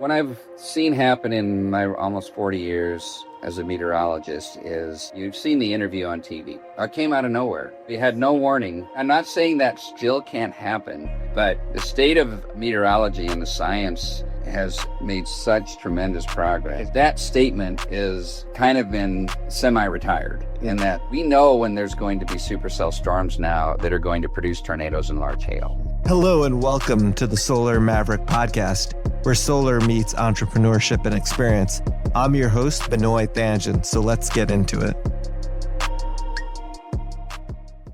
What I've seen happen in my almost 40 years as a meteorologist is you've seen the interview on TV. It came out of nowhere. We had no warning. I'm not saying that still can't happen, but the state of meteorology and the science has made such tremendous progress. That statement is kind of been semi-retired in that we know when there's going to be supercell storms now that are going to produce tornadoes and large hail. Hello and welcome to the Solar Maverick Podcast, where solar meets entrepreneurship and experience. I'm your host, Benoy Thanjan, so let's get into it.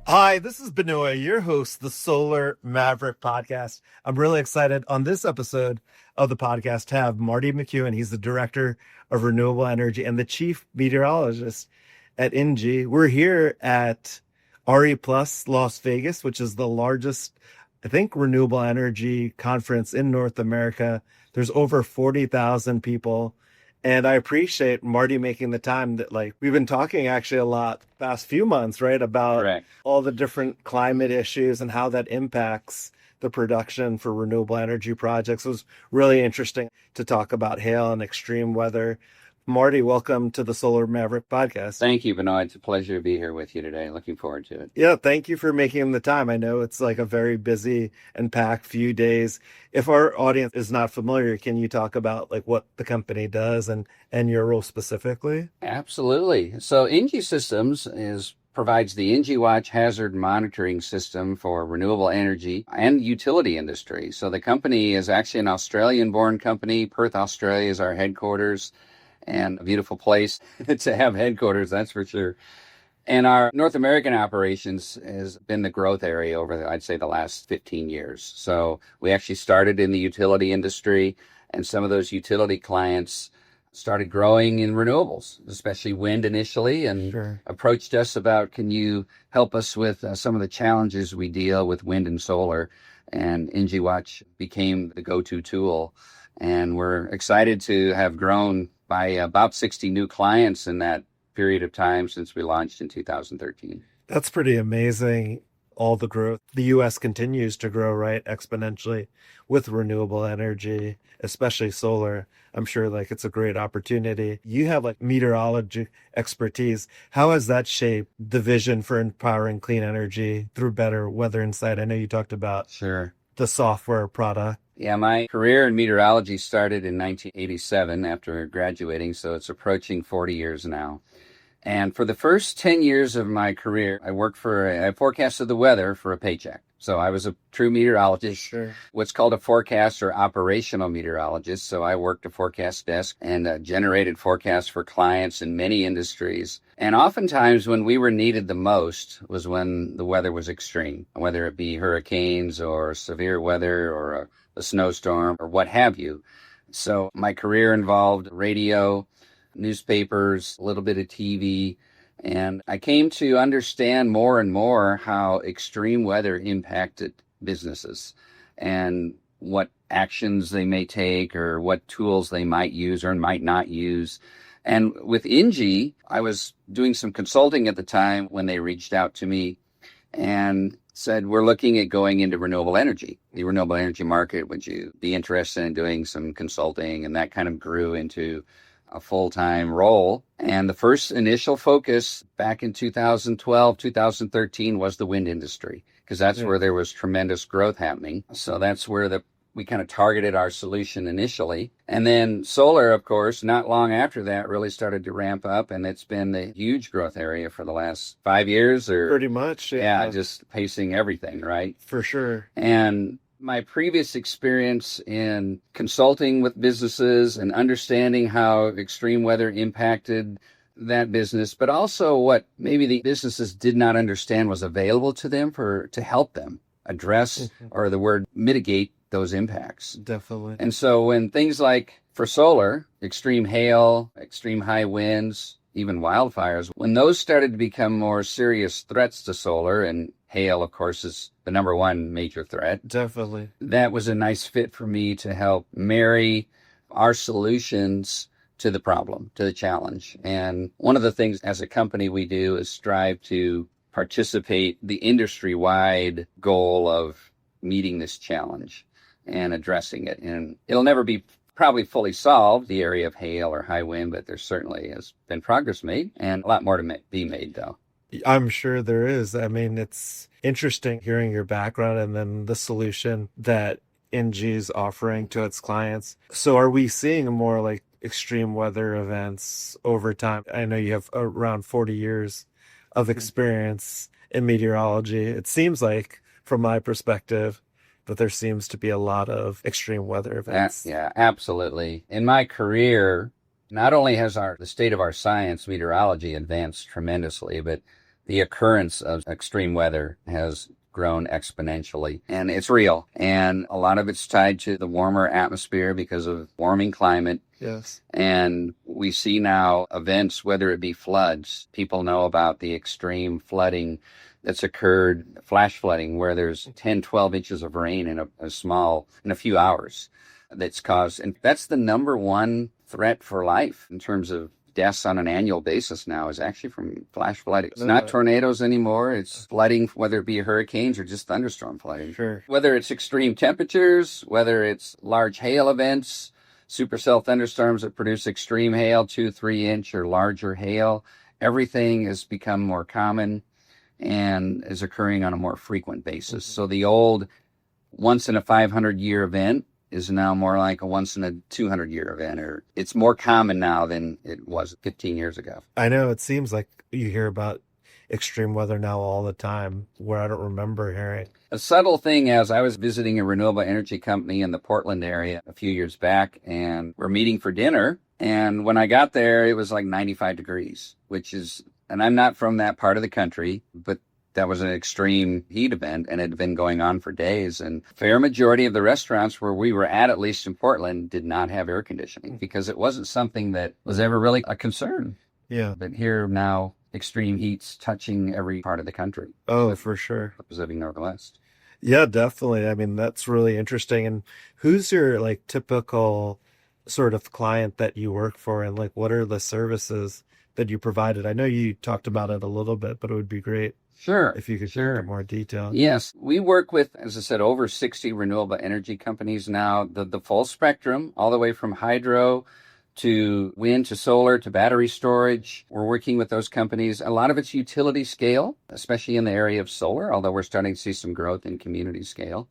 Hi, this is Benoy, your host, the Solar Maverick Podcast. I'm really excited on this episode of the podcast to have Marty McKewon. He's the Director of Renewable Energy and the Chief Meteorologist at Indji. We're here at RE Plus Las Vegas, which is the largest, I think, renewable energy conference in North America. There's over 40,000 people. And I appreciate Marty making the time that, we've been talking actually a lot the past few months, right? About Correct. All the different climate issues and how that impacts the production for renewable energy projects. It was really interesting to talk about hail and extreme weather. Marty, welcome to the Solar Maverick Podcast. Thank you, Benoy. It's a pleasure to be here with you today. Looking forward to it. Yeah, thank you for making the time. I know it's like a very busy and packed few days. If our audience is not familiar, can you talk about what the company does and your role specifically? Absolutely. So Indji Systems provides the Indji Watch hazard monitoring system for renewable energy and utility industry. So the company is actually an Australian-born company. Perth, Australia is our headquarters. And a beautiful place to have headquarters, that's for sure. And our North American operations has been the growth area over, I'd say, the last 15 years. So we actually started in the utility industry, and some of those utility clients started growing in renewables, especially wind initially, and approached us about, can you help us with some of the challenges we deal with wind and solar? And Indji Watch became the go-to tool. And we're excited to have grown by about 60 new clients in that period of time since we launched in 2013. That's pretty amazing, all the growth. The U.S. continues to grow, right, exponentially with renewable energy, especially solar. I'm sure it's a great opportunity. You have meteorology expertise. How has that shaped the vision for empowering clean energy through better weather insight? I know you talked about the software product. Yeah, my career in meteorology started in 1987 after graduating, so it's approaching 40 years now. And for the first 10 years of my career, I forecasted the weather for a paycheck. So I was a true meteorologist, what's called a forecast or operational meteorologist. So I worked a forecast desk and generated forecasts for clients in many industries. And oftentimes when we were needed the most was when the weather was extreme, whether it be hurricanes or severe weather or a snowstorm or what have you. So my career involved radio, newspapers, a little bit of TV, and I came to understand more and more how extreme weather impacted businesses and what actions they may take or what tools they might use or might not use. And with Indji, I was doing some consulting at the time when they reached out to me and said, we're looking at going into renewable energy, the renewable energy market. Would you be interested in doing some consulting? And that kind of grew into a full-time role. And the first initial focus back in 2012, 2013 was the wind industry, because that's where there was tremendous growth happening. So that's where we kind of targeted our solution initially. And then solar, of course, not long after that really started to ramp up, and it's been the huge growth area for the last 5 years or pretty much. Yeah, just pacing everything, right? For sure. And my previous experience in consulting with businesses and understanding how extreme weather impacted that business, but also what maybe the businesses did not understand was available to them to help them address or the word mitigate those impacts. Definitely. And so when things like for solar, extreme hail, extreme high winds, even wildfires, when those started to become more serious threats to solar, and hail, of course, is the number one major threat. Definitely. That was a nice fit for me to help marry our solutions to the problem, to the challenge. And one of the things as a company we do is strive to participate the industry-wide goal of meeting this challenge and addressing it. And it'll never be probably fully solved the area of hail or high wind, but there certainly has been progress made and a lot more to be made, though. I'm sure there is. I mean, it's interesting hearing your background and then the solution that Indji's offering to its clients. So are we seeing more like extreme weather events over time? I know you have around 40 years of experience in meteorology. It seems like, from my perspective, that there seems to be a lot of extreme weather events. Yeah, absolutely. In my career, not only has the state of our science, meteorology, advanced tremendously, but the occurrence of extreme weather has grown exponentially, and it's real. And a lot of it's tied to the warmer atmosphere because of warming climate. Yes. And we see now events, whether it be floods. People know about the extreme flooding that's occurred, flash flooding, where there's 10, 12 inches of rain in a few hours that's caused. And that's the number one threat for life in terms of deaths on an annual basis now is actually from flash flooding. It's not tornadoes anymore. It's flooding, whether it be hurricanes or just thunderstorm flooding. Sure. Whether it's extreme temperatures, whether it's large hail events, supercell thunderstorms that produce extreme hail, 2-3 inch or larger hail, everything has become more common and is occurring on a more frequent basis. So the old once in a 500-year event is now more like a once in a 200-year event, or it's more common now than it was 15 years ago. I know it seems like you hear about extreme weather now all the time, where I don't remember hearing. A subtle thing is I was visiting a renewable energy company in the Portland area a few years back, and we're meeting for dinner. And when I got there, it was like 95 degrees, and I'm not from that part of the country, but that was an extreme heat event, and it had been going on for days. And a fair majority of the restaurants where we were at least in Portland, did not have air conditioning because it wasn't something that was ever really a concern. Yeah. But here now, extreme heat's touching every part of the country. Oh, for sure. The Pacific Northwest. Yeah, definitely. I mean, that's really interesting. And who's your like typical sort of client that you work for, and like what are the services that you provided? I know you talked about it a little bit, but it would be great. Sure. If you could share more detail. Yes. We work with, as I said, over 60 renewable energy companies now, the full spectrum, all the way from hydro to wind to solar to battery storage. We're working with those companies. A lot of it's utility scale, especially in the area of solar, although we're starting to see some growth in community scale.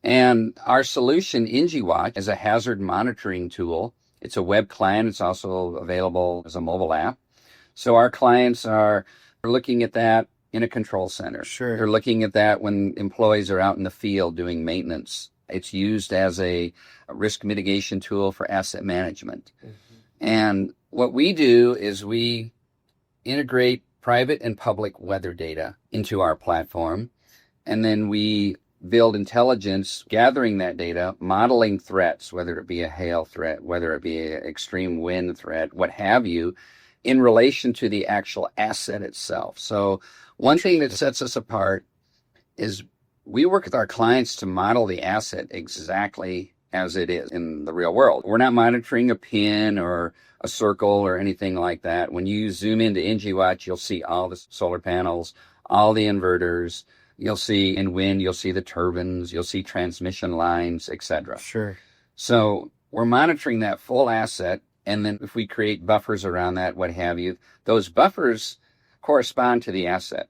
And our solution, Indji Watch, is a hazard monitoring tool. It's a web client. It's also available as a mobile app. So our clients are looking at that in a control center. Sure. They're looking at that when employees are out in the field doing maintenance. It's used as a risk mitigation tool for asset management. Mm-hmm. And what we do is we integrate private and public weather data into our platform, and then we build intelligence gathering that data, modeling threats, whether it be a hail threat, whether it be an extreme wind threat, what have you, in relation to the actual asset itself. So one thing that sets us apart is we work with our clients to model the asset exactly as it is in the real world. We're not monitoring a pin or a circle or anything like that. When you zoom into Indji Watch, you'll see all the solar panels, all the inverters. You'll see in wind, you'll see the turbines, you'll see transmission lines, etc. Sure. So we're monitoring that full asset. And then if we create buffers around that, what have you, those buffers correspond to the asset.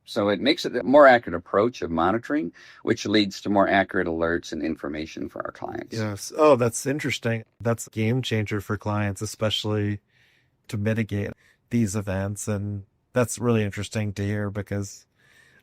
So it makes it a more accurate approach of monitoring, which leads to more accurate alerts and information for our clients. Yes. Oh, that's interesting. That's a game changer for clients, especially to mitigate these events. And that's really interesting to hear because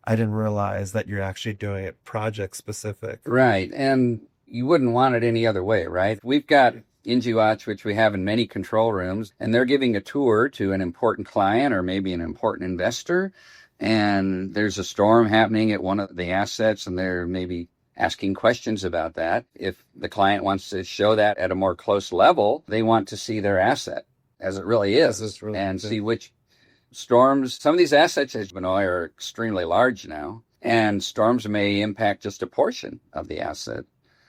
I didn't realize that you're actually doing it project specific. Right. And you wouldn't want it any other way, right? We've got Indji Watch, which we have in many control rooms, and they're giving a tour to an important client or maybe an important investor. And there's a storm happening at one of the assets, and they're maybe asking questions about that. If the client wants to show that at a more close level, they want to see their asset as it really is and see which storms. Some of these assets, as Benoy, are extremely large now, and storms may impact just a portion of the asset.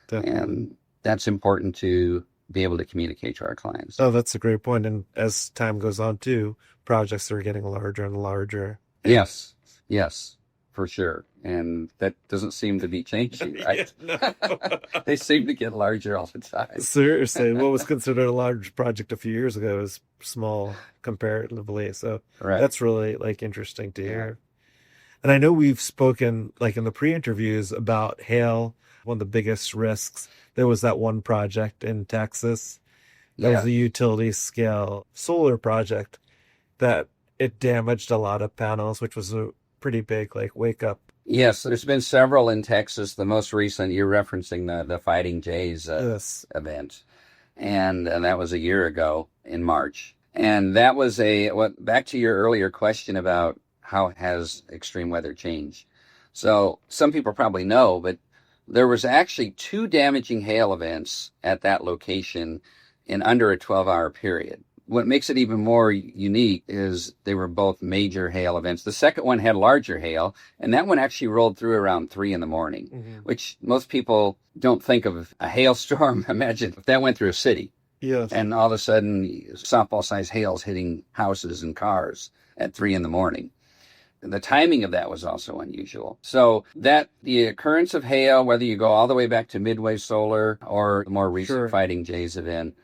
Definitely. And that's important to be able to communicate to our clients. Oh, that's a great point. And as time goes on too, projects are getting larger and larger. Yes. for sure. And that doesn't seem to be changing, right? Yeah, no. They seem to get larger all the time. Seriously, what was considered a large project a few years ago is small comparatively. So Right. that's really like interesting to hear. And I know we've spoken like in the pre-interviews about hail, one of the biggest risks. There was that one project in Texas. That was a utility scale solar project that it damaged a lot of panels, which was a pretty big like wake up. Yes, there's been several in Texas. The most recent, you're referencing the Fighting Jays Yes. event. And that was a year ago in March. And that was back to your earlier question about how has extreme weather changed. So some people probably know, but there was actually 2 damaging hail events at that location in under a 12-hour period. What makes it even more unique is they were both major hail events. The second one had larger hail, and that one actually rolled through around 3 a.m, which most people don't think of a hailstorm. Imagine if that went through a city. Yes. And all of a sudden, softball-sized hail's hitting houses and cars at 3 a.m. The timing of that was also unusual. So the occurrence of hail, whether you go all the way back to Midway Solar or the more recent Fighting Jays event,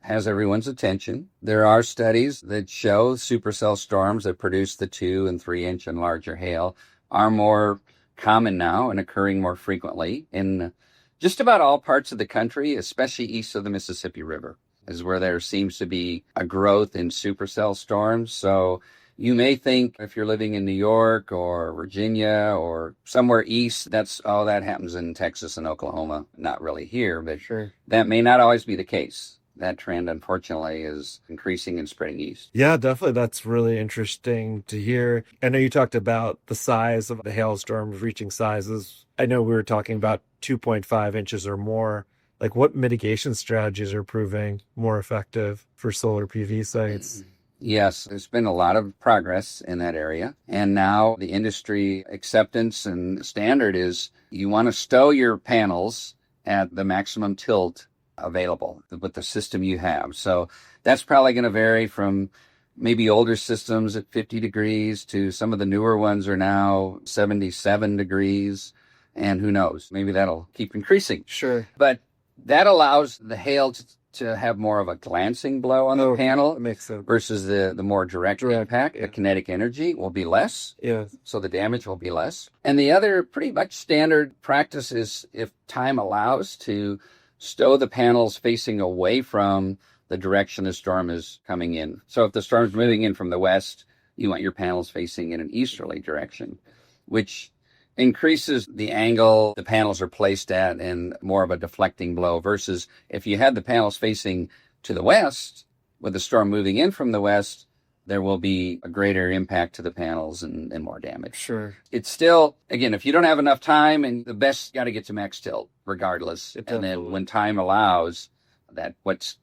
has everyone's attention. There are studies that show supercell storms that produce the 2 and 3 inch and larger hail are more common now and occurring more frequently in just about all parts of the country, especially east of the Mississippi River, is where there seems to be a growth in supercell storms. So you may think if you're living in New York or Virginia or somewhere east, that happens in Texas and Oklahoma. Not really here, but that may not always be the case. That trend, unfortunately, is increasing and spreading east. Yeah, definitely. That's really interesting to hear. I know you talked about the size of the hailstorms reaching sizes. I know we were talking about 2.5 inches or more. Like, what mitigation strategies are proving more effective for solar PV sites? Yes, there's been a lot of progress in that area. And now the industry acceptance and standard is you want to stow your panels at the maximum tilt available with the system you have. So that's probably going to vary from maybe older systems at 50 degrees to some of the newer ones are now 77 degrees. And who knows, maybe that'll keep increasing. Sure. But that allows the hail to have more of a glancing blow on the panel. That makes sense. Versus the more direct impact. The kinetic energy will be less. Yes. So the damage will be less. And the other pretty much standard practice is, if time allows, to stow the panels facing away from the direction the storm is coming in. So if the storm's moving in from the west, you want your panels facing in an easterly direction, which increases the angle the panels are placed at and more of a deflecting blow, versus if you had the panels facing to the west with the storm moving in from the west, there will be a greater impact to the panels and more damage. Sure. It's still, again, if you don't have enough time, and the best got to get to max tilt regardless. And then when time allows, that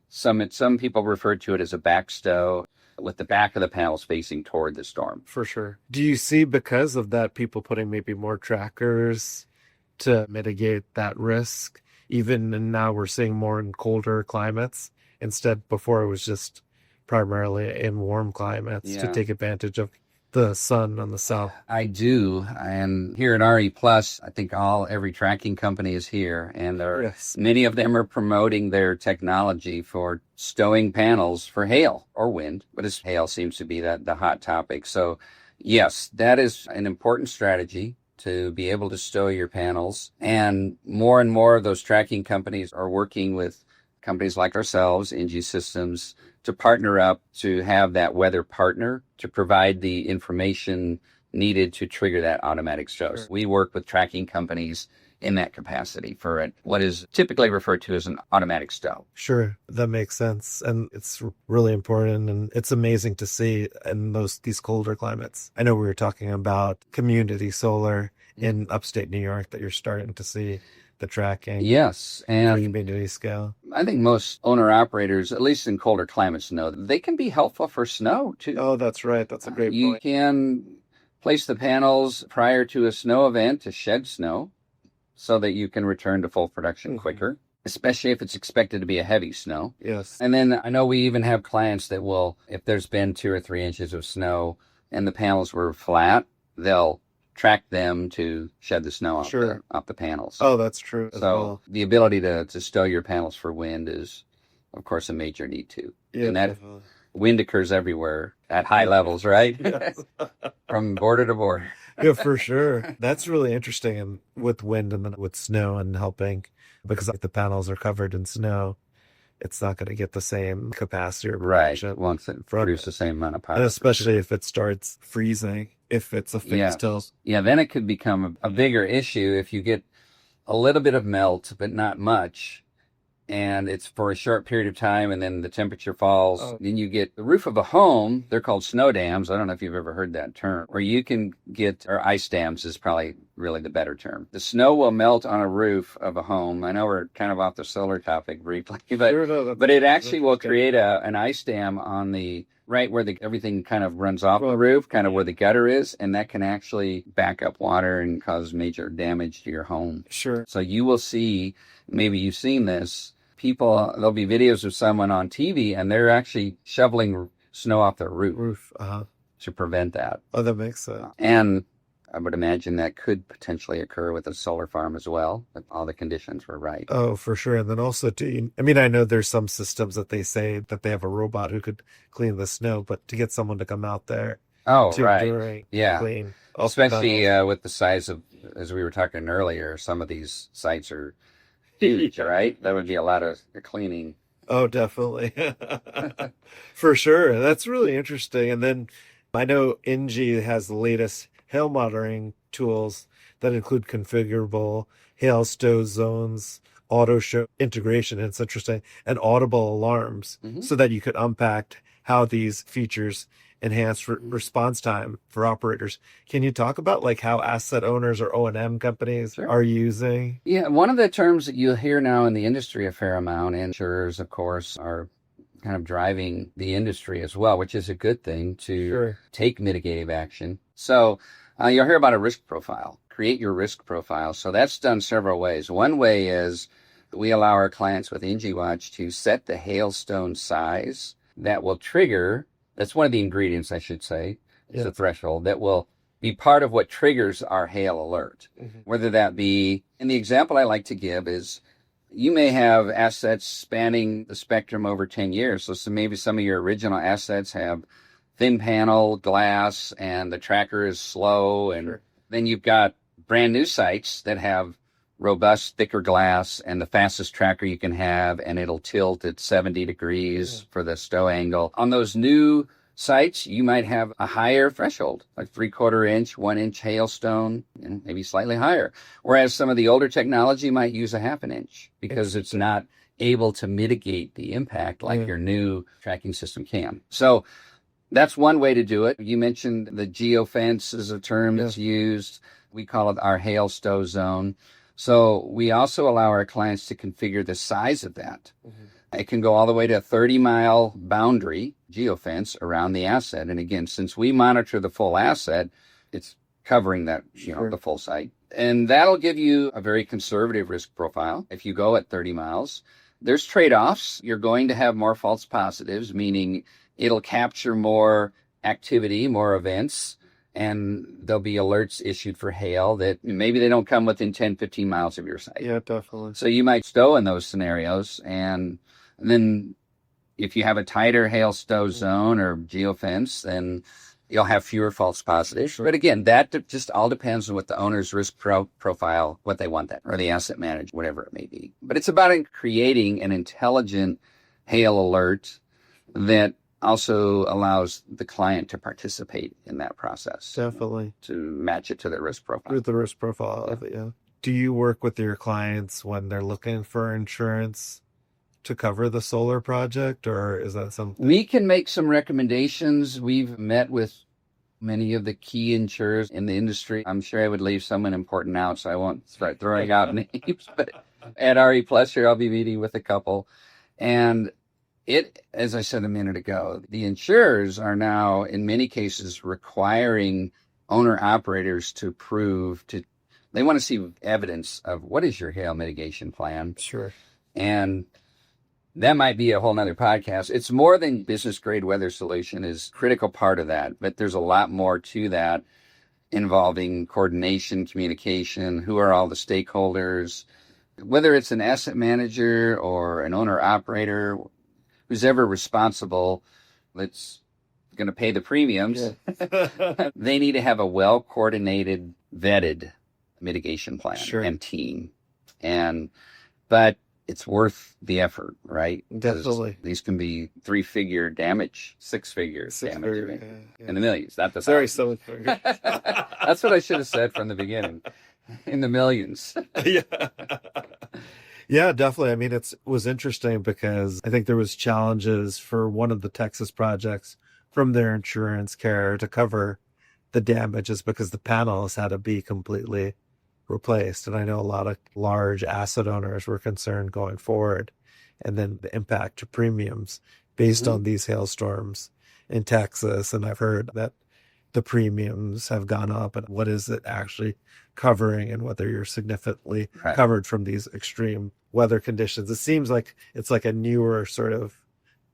some people refer to it as a back stow, with the back of the panels facing toward the storm. For sure. Do you see, because of that, people putting maybe more trackers to mitigate that risk? Even now we're seeing more in colder climates. Instead, before it was just primarily in warm climates to take advantage of the sun on the south. I do. And here at RE Plus, I think every tracking company is here, and many of them are promoting their technology for stowing panels for hail or wind, but hail seems to be the hot topic. So yes, that is an important strategy, to be able to stow your panels. And more of those tracking companies are working with companies like ourselves, Indji Systems, to partner up to have that weather partner to provide the information needed to trigger that automatic stow. Sure. We work with tracking companies in that capacity for what is typically referred to as an automatic stow. Sure, that makes sense. And it's really important, and it's amazing to see in these colder climates. I know we were talking about community solar in upstate New York, that you're starting to see the tracking. Yes. And community scale. I think most owner-operators, at least in colder climates, know that they can be helpful for snow, too. Oh, that's right. That's a great point. You can place the panels prior to a snow event to shed snow so that you can return to full production quicker, especially if it's expected to be a heavy snow. Yes. And then I know we even have clients that will, if there's been 2 or 3 inches of snow and the panels were flat, they'll track them to shed the snow off, Sure. off the panels. Oh, that's true as So well. the ability to stow your panels for wind is, of course, a major need too. Yeah, And that definitely. wind occurs everywhere at high levels, right? Yes. From border to border. Yeah, for sure. That's really interesting. And with wind and then with snow and helping, because like the panels are covered in snow, it's not going to get the same capacity or Right. production Won't produce from the same amount of power. and especially if it starts freezing, if it's a fixed tilt. Yeah, then it could become a bigger issue if you get a little bit of melt, but not much. And it's for a short period of time, and then the temperature falls. Oh. Then you get the roof of a home. They're called snow dams. I don't know if you've ever heard that term. Where you can get, or ice dams is probably really the better term. The snow will melt on a roof of a home. I know we're kind of off the solar topic briefly, but it actually will create an ice dam on the right where everything kind of runs off the roof, kind of where the gutter is, and that can actually back up water and cause major damage to your home. Sure. So you will see, maybe you've seen this, there'll be videos of someone on TV and they're actually shoveling snow off their roof to prevent that. Oh, that makes sense. And I would imagine that could potentially occur with a solar farm as well, if all the conditions were right. Oh, for sure. And then also, I mean, I know there's some systems that they say that they have a robot who could clean the snow, but to get someone to come out there Right. clean. Especially with the size of, as we were talking earlier, some of these sites are huge, right? That would be a lot of cleaning. Oh, definitely. For sure. That's really interesting. And then I know Indji has the latest hail monitoring tools that include configurable hail stow zones, auto show integration, and it's interesting, and audible alarms so that you could unpack how these features enhance response time for operators. Can you talk about like how asset owners or O&M companies are using? Yeah, one of the terms that you'll hear now in the industry a fair amount, and insurers, of course, are kind of driving the industry as well, which is a good thing to take mitigative action. So you'll hear about a risk profile. Create your risk profile. So that's done several ways. One way is we allow our clients with Indji Watch to set the hailstone size that will trigger. That's one of the ingredients, I should say. It's a threshold that will be part of what triggers our hail alert. Whether that be, and the example I like to give is you may have assets spanning the spectrum over 10 years. So maybe some of your original assets have thin panel glass and the tracker is slow. And then you've got brand new sites that have robust, thicker glass and the fastest tracker you can have, and it'll tilt at 70 degrees for the stow angle. On those new sites, you might have a higher threshold, like 3/4 inch, 1 inch hailstone, and maybe slightly higher. Whereas some of the older technology might use a 1/2 inch because it's not able to mitigate the impact like your new tracking system can. So that's one way to do it. You mentioned the geofence is a term that's used. We call it our hail stow zone. So we also allow our clients to configure the size of that. It can go all the way to a 30-mile boundary geofence around the asset. And again, since we monitor the full asset, it's covering that, the full site. And that'll give you a very conservative risk profile. If you go at 30 miles, there's trade-offs. You're going to have more false positives, meaning it'll capture more activity, more events, and there'll be alerts issued for hail that maybe they don't come within 10, 15 miles of your site. Yeah, definitely. So you might stow in those scenarios. And then if you have a tighter hail stow zone or geofence, then you'll have fewer false positives. But again, that just all depends on what the owner's risk profile, what they want that, or the asset manager, whatever it may be. But it's about creating an intelligent hail alert that also allows the client to participate in that process. Definitely. To match it to their risk profile. With the risk profile of it, Do you work with your clients when they're looking for insurance to cover the solar project, or is that something? We can make some recommendations. We've met with many of the key insurers in the industry. I'm sure I would leave someone important out, so I won't start throwing out names. But at RE Plus here, I'll be meeting with a couple. And as I said a minute ago, the insurers are now, in many cases, requiring owner-operators to they want to see evidence of what is your hail mitigation plan. Sure. And that might be a whole nother podcast. It's more than business-grade weather solution is a critical part of that, but there's a lot more to that. involving coordination, communication, who are all the stakeholders, whether it's an asset manager or an owner operator, who's ever responsible that's going to pay the premiums. Yeah. They need to have a well-coordinated, vetted mitigation plan and team. But it's worth the effort, right? Definitely. These can be 3-figure damage, 6-figure damage in the millions, not the very thousands. figure. That's what I should have said from the beginning. In the millions. Yeah, definitely. I mean, it was interesting because I think there was challenges for one of the Texas projects from their insurance carrier to cover the damages because the panels had to be completely replaced. And I know a lot of large asset owners were concerned going forward. And then the impact to premiums based on these hailstorms in Texas. And I've heard that the premiums have gone up and what is it actually covering and whether you're significantly covered from these extreme weather conditions. It seems like it's like a newer sort of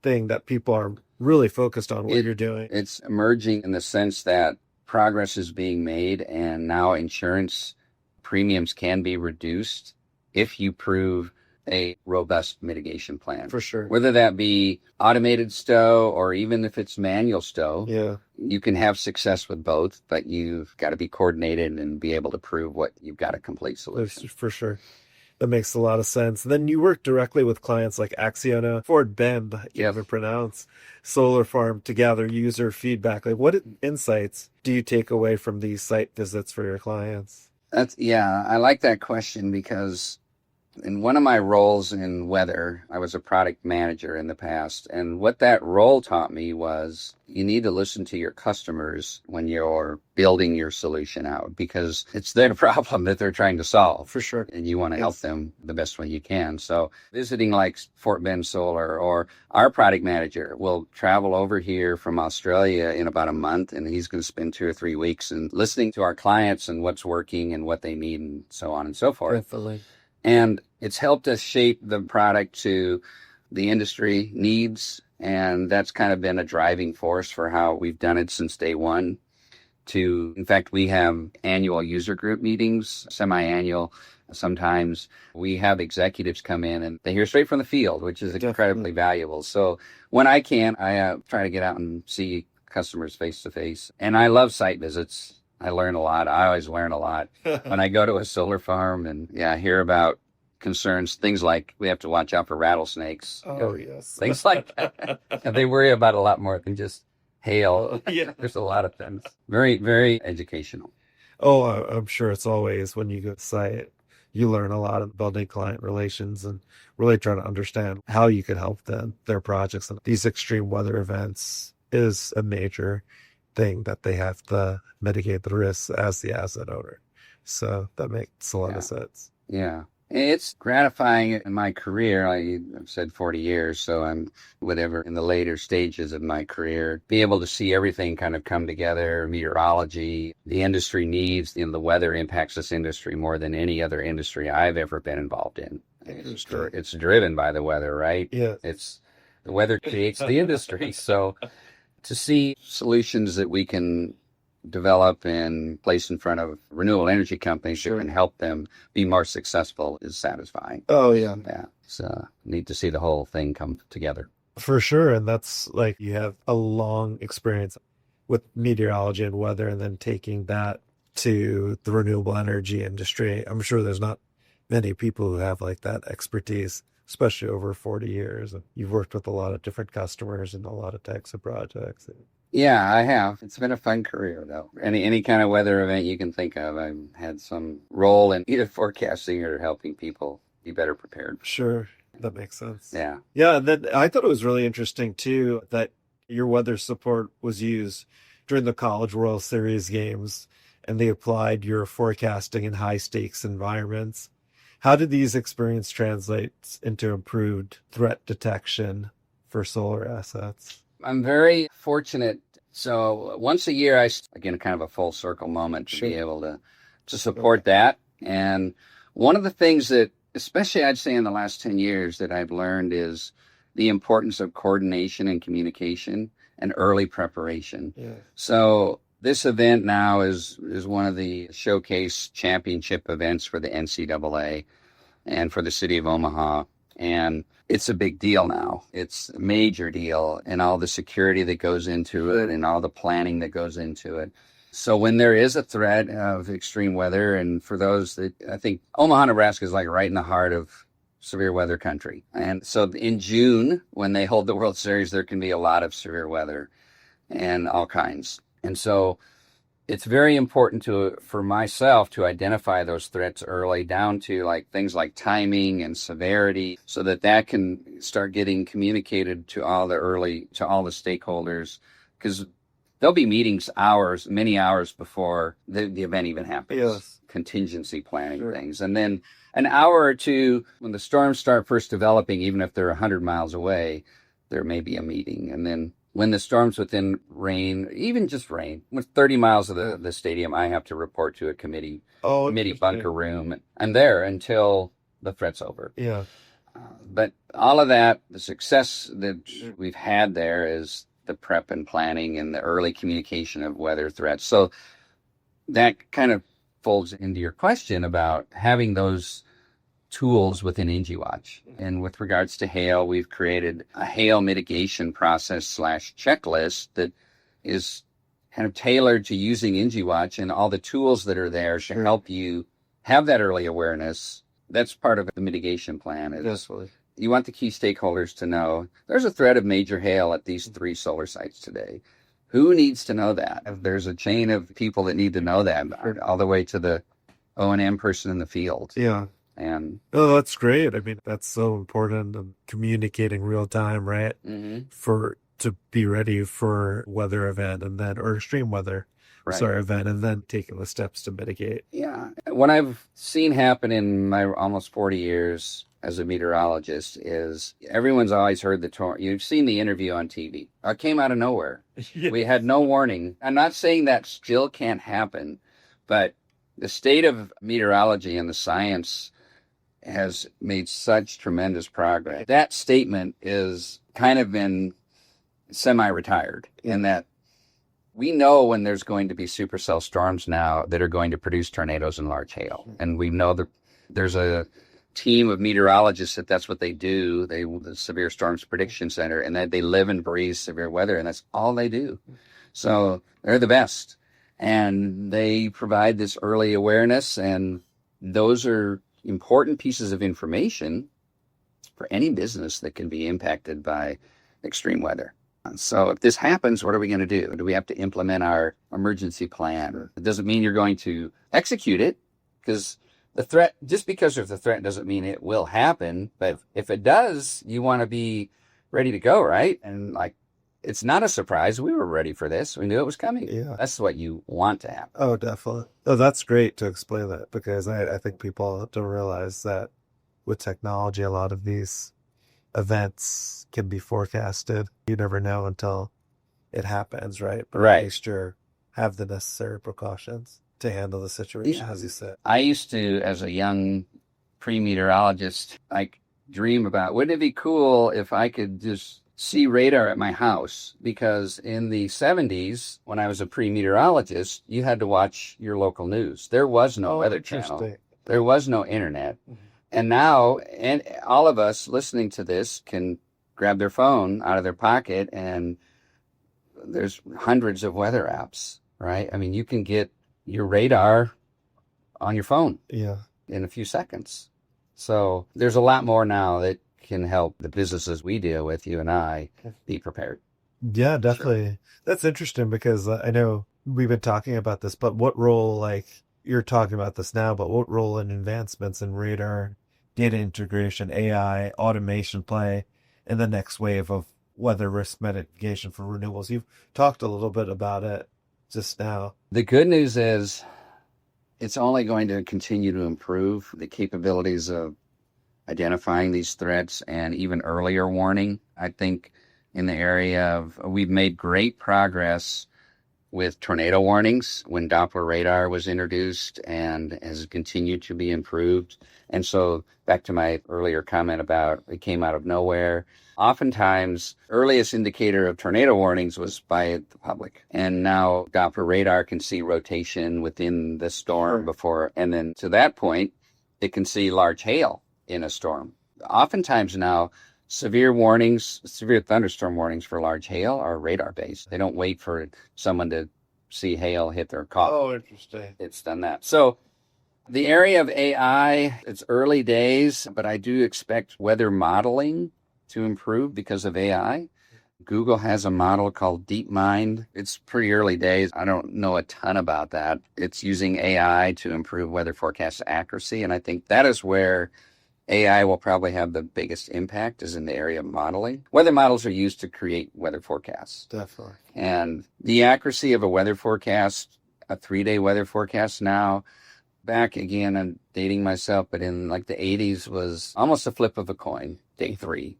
thing that people are really focused on what you're doing. It's emerging in the sense that progress is being made and now insurance premiums can be reduced if you prove a robust mitigation plan. For sure. Whether that be automated stow or even if it's manual stow, you can have success with both, but you've got to be coordinated and be able to prove what you've got a complete solution. For sure. That makes a lot of sense. Then you work directly with clients like Acciona, Fort Bend, I can't even pronounce, Solar Farm to gather user feedback. Like, what insights do you take away from these site visits for your clients? I like that question because in one of my roles in weather, I was a product manager in the past. And what that role taught me was you need to listen to your customers when you're building your solution out because it's their problem that they're trying to solve. For sure. And you want to help them the best way you can. So visiting like Fort Bend Solar or our product manager will travel over here from Australia in about a month and he's going to spend 2 or 3 weeks and listening to our clients and what's working and what they need and so on and so forth. Definitely. And it's helped us shape the product to the industry needs. And that's kind of been a driving force for how we've done it since day one. In fact, we have annual user group meetings, semi-annual. Sometimes we have executives come in and they hear straight from the field, which is incredibly valuable. So when I can, I try to get out and see customers face to face. And I love site visits. I learn a lot. I always learn a lot when I go to a solar farm and hear about concerns, things like we have to watch out for rattlesnakes. Oh, yes. Things like that. And they worry about a lot more than just hail. There's a lot of things. Very, very educational. Oh, I'm sure it's always when you go to site, you learn a lot of building client relations and really trying to understand how you could help them, their projects. And these extreme weather events is a major thing that they have to mitigate the risks as the asset owner. So that makes a lot of sense. Yeah. It's gratifying in my career. I've said 40 years, so I'm whatever in the later stages of my career, be able to see everything kind of come together, meteorology, the industry needs, the weather impacts this industry more than any other industry I've ever been involved in. It's driven by the weather, right? Yeah. The weather creates the industry. So to see solutions that we can develop and place in front of renewable energy companies that can help them be more successful is satisfying. Oh, yeah. Yeah. It's neat to see the whole thing come together. For sure. And that's like you have a long experience with meteorology and weather and then taking that to the renewable energy industry. I'm sure there's not many people who have like that expertise, especially over 40 years. And you've worked with a lot of different customers and a lot of types of projects. Yeah, I have. It's been a fun career, though. Any kind of weather event you can think of, I've had some role in either forecasting or helping people be better prepared. Sure. That makes sense. Yeah. Yeah. And then I thought it was really interesting, too, that your weather support was used during the College World Series games, and they applied your forecasting in high-stakes environments. How did these experiences translate into improved threat detection for solar assets? I'm very fortunate. So once a year, again, kind of a full circle moment to be able to support that. And one of the things that, especially I'd say in the last 10 years that I've learned is the importance of coordination and communication and early preparation. Yeah. So This event now is one of the showcase championship events for the NCAA and for the city of Omaha. And it's a big deal now. It's a major deal, and all the security that goes into it and all the planning that goes into it. So when there is a threat of extreme weather, and for those that, I think Omaha, Nebraska is like right in the heart of severe weather country. And so in June, when they hold the World Series, there can be a lot of severe weather and all kinds. And so it's very important for myself to identify those threats early, down to like things like timing and severity, so that can start getting communicated to all the stakeholders, because there'll be meetings many hours before the event even happens. Yes. Contingency planning things. And then an hour or two when the storms start first developing, even if they're 100 miles away, there may be a meeting. And then when the storm's within rain, even just rain, with 30 miles of the stadium, I have to report to a committee bunker room. I'm there until the threat's over. Yeah. But all of that, the success that we've had there is the prep and planning and the early communication of weather threats. So that kind of folds into your question about having those tools within Indji Watch. And with regards to hail, we've created a hail mitigation process / checklist that is kind of tailored to using Indji Watch and all the tools that are there to help you have that early awareness. That's part of the mitigation plan. You want the key stakeholders to know there's a threat of major hail at these 3 solar sites today. Who needs to know that? If there's a chain of people that need to know that, all the way to the O&M person in the field. Yeah. And that's great. I mean, that's so important, and communicating real time, right? Mm-hmm. To be ready for weather event or extreme weather event, and then taking the steps to mitigate. Yeah. What I've seen happen in my almost 40 years as a meteorologist is everyone's always heard the tornado. You've seen the interview on TV. It came out of nowhere. Yeah. We had no warning. I'm not saying that still can't happen, but the state of meteorology and the science has made such tremendous progress. That statement is kind of been semi-retired in that we know when there's going to be supercell storms now that are going to produce tornadoes and large hail. And we know that there's a team of meteorologists that's what they do. The Severe Storms Prediction Center, and that they live and breathe severe weather, and that's all they do. So they're the best. And they provide this early awareness, and those are important pieces of information for any business that can be impacted by extreme weather. So if this happens, what are we going to do? Do we have to implement our emergency plan? It doesn't mean you're going to execute it, because just because there's a threat doesn't mean it will happen. But if it does, you want to be ready to go, right? And it's not a surprise. We were ready for this. We knew it was coming. Yeah. That's what you want to happen. Oh, definitely. Oh, that's great to explain that, because I think people don't realize that with technology, a lot of these events can be forecasted. You never know until it happens, right? But at least you have the necessary precautions to handle the situation, as you said. I used to, as a young pre-meteorologist, dream about, wouldn't it be cool if I could just see radar at my house? Because in the 70s, when I was a pre-meteorologist, you had to watch your local news. There was no weather channel. There was no internet. Mm-hmm. And now, and all of us listening to this can grab their phone out of their pocket, and there's hundreds of weather apps, right? I mean, you can get your radar on your phone in a few seconds. So there's a lot more now that can help the businesses we deal with, you and I, be prepared. Yeah, definitely. Sure. That's interesting, because I know we've been talking about this, but what role, you're talking about this now, but what role in advancements in radar, data integration, AI, automation play in the next wave of weather risk mitigation for renewables? You've talked a little bit about it just now. The good news is it's only going to continue to improve the capabilities of identifying these threats and even earlier warning. I think in the area of, we've made great progress with tornado warnings when Doppler radar was introduced and has continued to be improved. And so back to my earlier comment about it came out of nowhere. Oftentimes, earliest indicator of tornado warnings was by the public. And now Doppler radar can see rotation within the storm before. And then to that point, it can see large hail in a storm. Oftentimes now, severe thunderstorm warnings for large hail are radar-based. They don't wait for someone to see hail hit their car. Oh, interesting. It's done that. So the area of AI, it's early days, but I do expect weather modeling to improve because of AI. Google has a model called DeepMind. It's pretty early days. I don't know a ton about that. It's using AI to improve weather forecast accuracy, and I think that is where AI will probably have the biggest impact, is in the area of modeling. Weather models are used to create weather forecasts. Definitely. And the accuracy of a weather forecast, a 3-day weather forecast now, back again, I'm dating myself, but in like the 80s was almost a flip of a coin, day 3.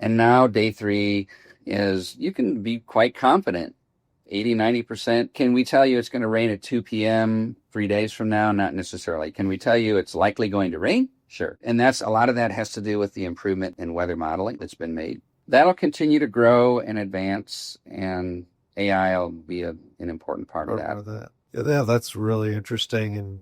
And now day 3 is, you can be quite confident, 80, 90%. Can we tell you it's going to rain at 2 p.m. 3 days from now? Not necessarily. Can we tell you it's likely going to rain? Sure. And a lot of that has to do with the improvement in weather modeling that's been made. That'll continue to grow and advance, and AI will be an important part of that. Yeah, that's really interesting. And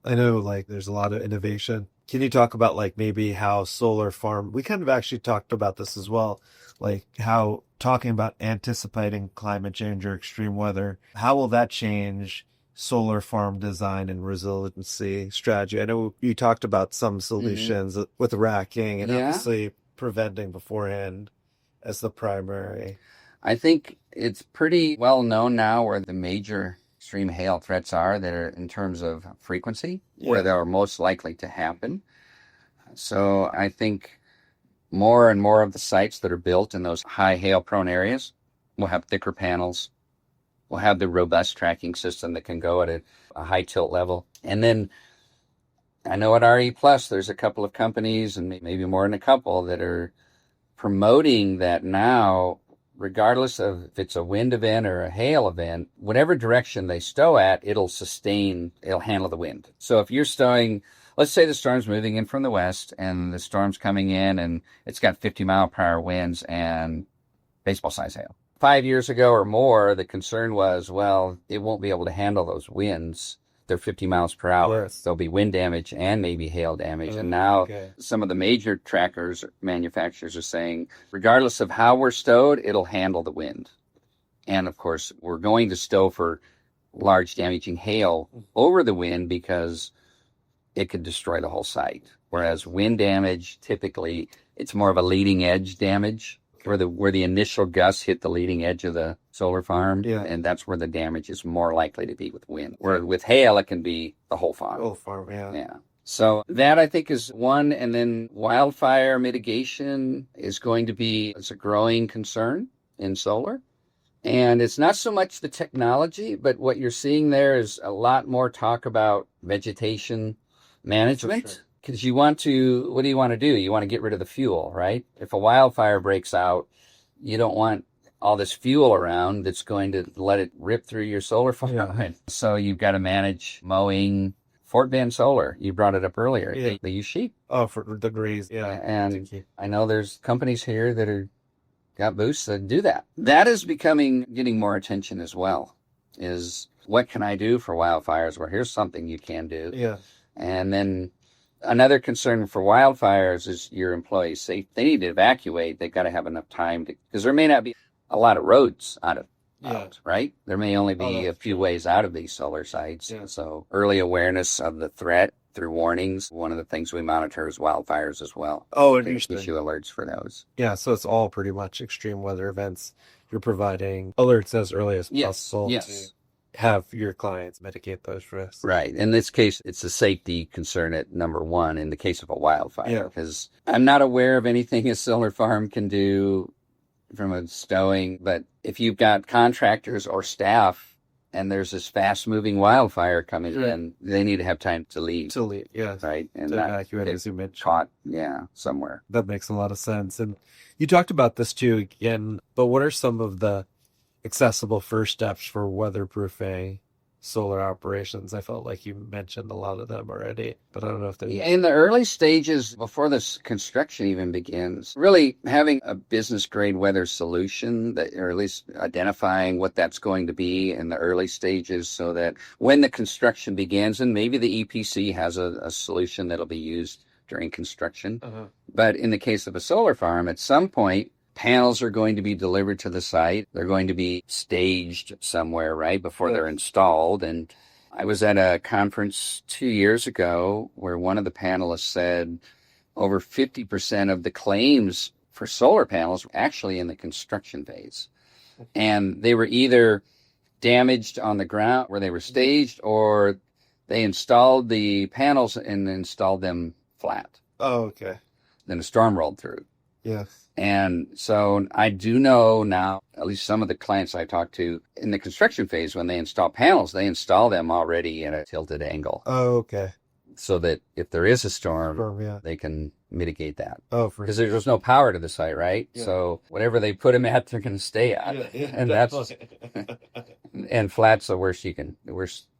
I know like there's a lot of innovation. Can you talk about like maybe how solar farm, we kind of actually talked about this as well, like how talking about anticipating climate change or extreme weather, how will that change solar farm design and resiliency strategy? I know you talked about some solutions with racking and obviously preventing beforehand as the primary. I think it's pretty well known now where the major extreme hail threats are that are in terms of frequency, where they are most likely to happen. So I think more and more of the sites that are built in those high hail prone areas will have thicker panels. We'll have the robust tracking system that can go at a high tilt level. And then I know at RE Plus, there's a couple of companies, and maybe more than a couple, that are promoting that now, regardless of if it's a wind event or a hail event, whatever direction they stow at, it'll handle the wind. So if you're stowing, let's say the storm's moving in from the west and the storm's coming in and it's got 50 mile per hour winds and baseball size hail. 5 years ago or more, the concern was, well, it won't be able to handle those winds. They're 50 miles per hour. Yes. There'll be wind damage and maybe hail damage. And now some of the major trackers, manufacturers are saying, regardless of how we're stowed, it'll handle the wind. And of course, we're going to stow for large damaging hail over the wind because it could destroy the whole site. Whereas wind damage, typically, it's more of a leading edge damage, where the initial gusts hit the leading edge of the solar farm, and that's where the damage is more likely to be with wind. Where with hail, it can be the whole farm. Yeah. So that, I think, is one. And then wildfire mitigation is going to be, it's a growing concern in solar. And it's not so much the technology, but what you're seeing there is a lot more talk about vegetation management. Because what do you want to do? You want to get rid of the fuel, right? If a wildfire breaks out, you don't want all this fuel around that's going to let it rip through your solar farm. Yeah. So you've got to manage mowing. Fort Bend Solar, you brought it up earlier. Yeah. They use sheep. Oh, for the graze. Yeah. And I know there's companies here that got booths that do that. That is getting more attention as well, is what can I do for wildfires? Well, here's something you can do. Yeah. And then another concern for wildfires is your employees safe. They need to evacuate. They've got to have enough time because there may not be a lot of roads out, right? There may only be a few ways out of these solar sites. Yeah. So early awareness of the threat through warnings. One of the things we monitor is wildfires as well. Oh, interesting. Issue alerts for those. Yeah, so it's all pretty much extreme weather events. You're providing alerts as early as possible. Yes. Have your clients mitigate those risks. Right. In this case, it's a safety concern at number one in the case of a wildfire. Because I'm not aware of anything a solar farm can do from a stowing, but if you've got contractors or staff and there's this fast-moving wildfire coming in, they need to have time to leave. Yes. Right? And to evacuate, as you mentioned. Caught, somewhere. That makes a lot of sense. And you talked about this too again, but what are some of the accessible first steps for weatherproofing solar operations. I felt like you mentioned a lot of them already, but I don't know if they're... In the early stages, before this construction even begins, really having a business grade weather solution that, or at least identifying what that's going to be in the early stages so that when the construction begins, and maybe the EPC has a solution that'll be used during construction. But in the case of a solar farm, at some point, panels are going to be delivered to the site. They're going to be staged somewhere, right, before they're installed. And I was at a conference 2 years ago where one of the panelists said over 50% of the claims for solar panels were actually in the construction phase. And they were either damaged on the ground where they were staged, or they installed the panels and installed them flat. Oh, okay. Then a storm rolled through. Yes. And so I do know now, at least some of the clients I talk to in the construction phase, when they install panels, they install them already at a tilted angle. Oh, okay. So that if there is a storm, Yeah. they can mitigate that. Oh, because there's no power to the site, right? Yeah. So whatever they put them at, they're going to stay at. And that's and flat's the worst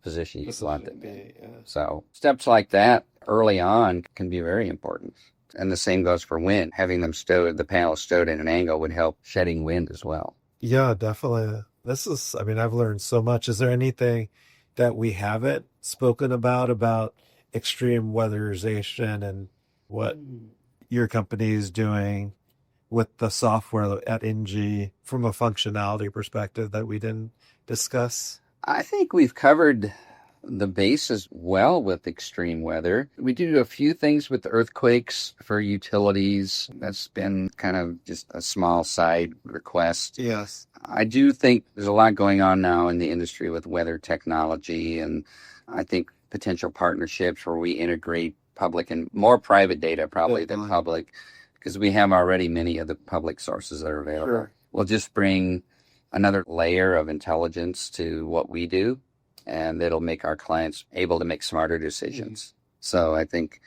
position you can want them in. Yeah. So steps like that early on can be very important. And the same goes for wind. Having them the panels stowed in an angle would help shedding wind as well. Yeah, definitely. I've learned so much. Is there anything that we haven't spoken about extreme weatherization and what your company is doing with the software at Indji from a functionality perspective that we didn't discuss? I think we've covered the bases well with extreme weather. We do a few things with earthquakes for utilities. That's been kind of just a small side request. Yes. I do think there's a lot going on now in the industry with weather technology, and I think potential partnerships where we integrate public and more private data probably than public, because we have already many of the public sources that are available. Sure. We'll just bring another layer of intelligence to what we do, and it'll make our clients able to make smarter decisions. So I think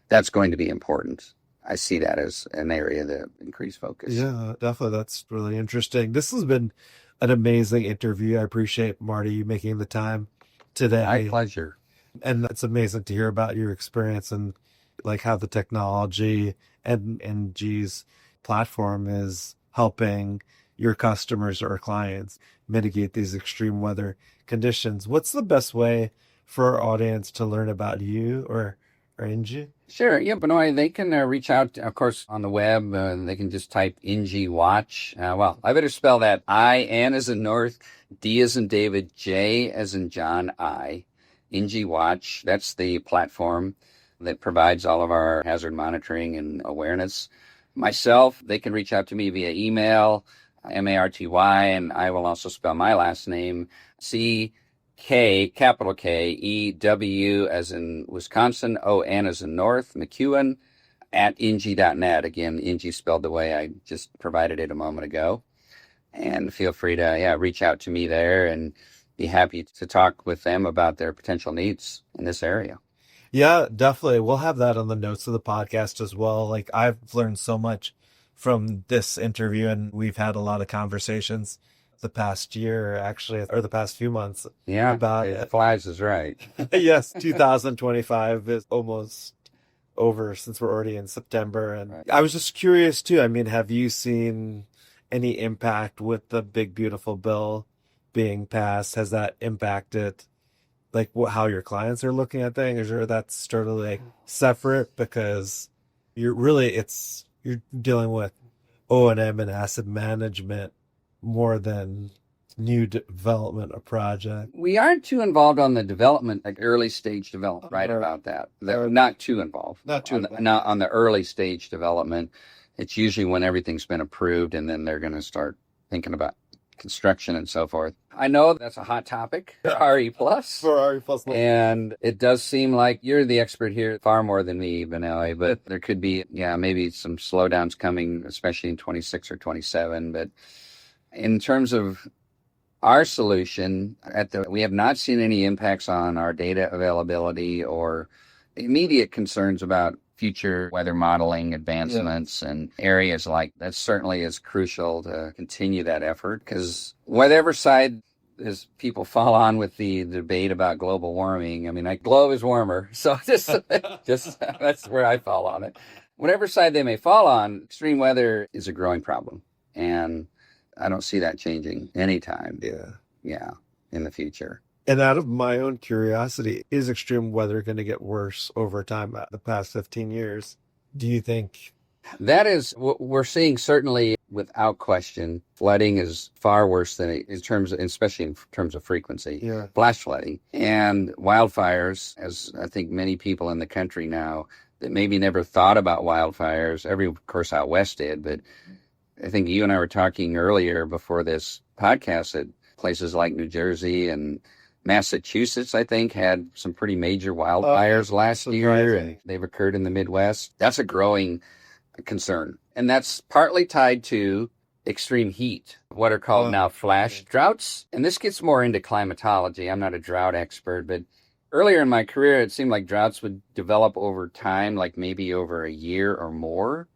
that's going to be important. I see that as an area that increase focus. Yeah, definitely. That's really interesting. This has been an amazing interview. I appreciate, Marty, you making the time today. My pleasure. And it's amazing to hear about your experience and like how the technology and Indji's platform is helping your customers or clients mitigate these extreme weather conditions. What's the best way for our audience to learn about you or Indji? Sure. Yeah, Benoy, they can reach out, of course, on the web. They can just type Indji Watch. Well, I better spell that I-N as in North, D as in David, J as in John, I. Indji Watch. That's the platform that provides all of our hazard monitoring and awareness. Myself, they can reach out to me via email, Marty, and I will also spell my last name, C-K, capital K-E-W as in Wisconsin, O-N as in North, McKewon, at Indji.net. Again, Indji spelled the way I just provided it a moment ago. And feel free to reach out to me there and be happy to talk with them about their potential needs in this area. Yeah, definitely. We'll have that on the notes of the podcast as well. Like, I've learned so much from this interview, and we've had a lot of conversations the past year, actually, or the past few months. Yeah, about it flies is right. Yes, 2025 is almost over since we're already in September. And right. I was just curious too. I mean, have you seen any impact with the Big Beautiful Bill being passed? Has that impacted like how your clients are looking at things, or that's totally like separate because you're dealing with O&M and asset management more than new development of project? We aren't too involved on the development, like early stage development, right about that. They're not too involved. Not on the early stage development. It's usually when everything's been approved and then they're going to start thinking about construction and so forth. I know that's a hot topic for RE+. For RE+. And it does seem like you're the expert here far more than me, Benoy, but there could be, maybe some slowdowns coming, especially in 26 or 27. But in terms of our solution, we have not seen any impacts on our data availability or immediate concerns about future weather modeling advancements and areas like that certainly is crucial to continue that effort, because whatever side as people fall on with the debate about global warming, I mean, like, globe is warmer, so just that's where I fall on it. Whatever side they may fall on, extreme weather is a growing problem, and I don't see that changing anytime. Yeah, in the future. And out of my own curiosity, is extreme weather going to get worse over time? The past 15 years, do you think? That is what we're seeing, certainly without question. Flooding is far worse than especially in terms of frequency. Yeah. Flash flooding and wildfires, as I think many people in the country now that maybe never thought about wildfires. Of course, out west did, but I think you and I were talking earlier before this podcast that places like New Jersey and Massachusetts, I think, had some pretty major wildfires last year, and they've occurred in the Midwest. That's a growing concern. And that's partly tied to extreme heat, what are called now flash droughts. And this gets more into climatology. I'm not a drought expert, but earlier in my career, it seemed like droughts would develop over time, like maybe over a year or more.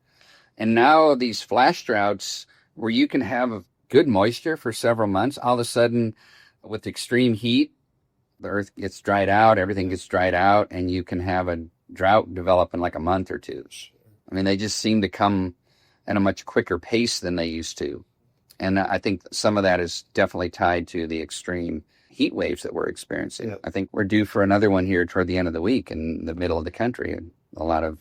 And now these flash droughts, where you can have good moisture for several months, all of a sudden with extreme heat, the earth gets dried out, everything gets dried out, and you can have a drought develop in like a month or two. I mean, they just seem to come at a much quicker pace than they used to. And I think some of that is definitely tied to the extreme heat waves that we're experiencing. I think we're due for another one here toward the end of the week in the middle of the country. A lot of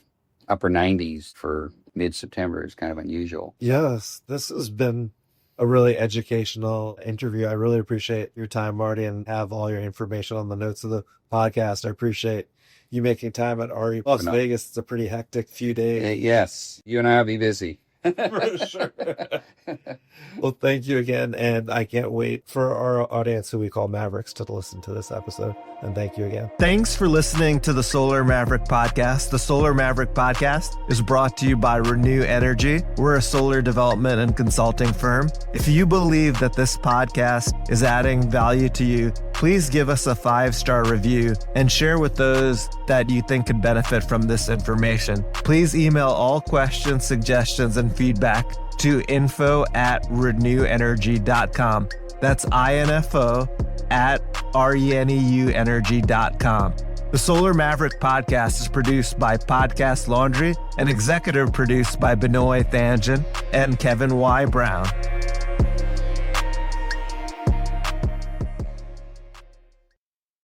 upper 90s for mid-September is kind of unusual. Yes, this has been a really educational interview. I really appreciate your time, Marty, and have all your information on the notes of the podcast. I appreciate you making time at RE Las Vegas. It's a pretty hectic few days. Yes, you and I will be busy. For sure. Well, thank you again. And I can't wait for our audience, who we call Mavericks, to listen to this episode. And thank you again. Thanks for listening to the Solar Maverick Podcast. The Solar Maverick Podcast is brought to you by Renew Energy. We're a solar development and consulting firm. If you believe that this podcast is adding value to you, please give us a 5-star review and share with those that you think could benefit from this information. Please email all questions, suggestions, and feedback to info@renewenergy.com. That's info@reneuenergy.com. The Solar Maverick Podcast is produced by Podcast Laundry and executive produced by Benoy Thanjan and Kevin Y. Brown.